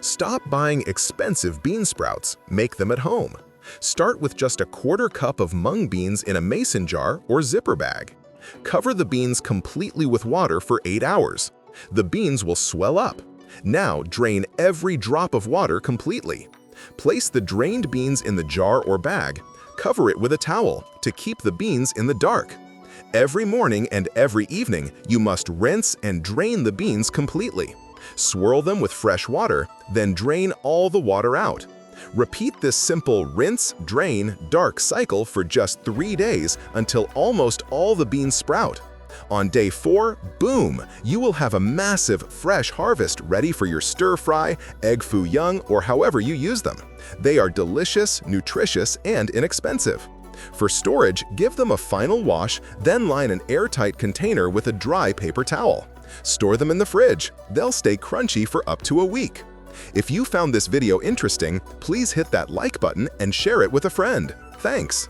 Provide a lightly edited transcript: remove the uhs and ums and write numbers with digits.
Stop buying expensive bean sprouts, make them at home. Start with just a quarter cup of mung beans in a mason jar or zipper bag. Cover the beans completely with water for 8 hours. The beans will swell up. Now drain every drop of water completely. Place the drained beans in the jar or bag. Cover it with a towel to keep the beans in the dark. Every morning and every evening, you must rinse and drain the beans completely. Swirl them with fresh water, then drain all the water out. Repeat this simple rinse, drain, dark cycle for just 3 days until almost all the beans sprout. On day 4, boom, you will have a massive fresh harvest ready for your stir-fry, egg foo young, or however you use them. They are delicious, nutritious, and inexpensive. For storage, give them a final wash, then line an airtight container with a dry paper towel. Store them in the fridge. They'll stay crunchy for up to a week. If you found this video interesting, please hit that like button and share it with a friend. Thanks!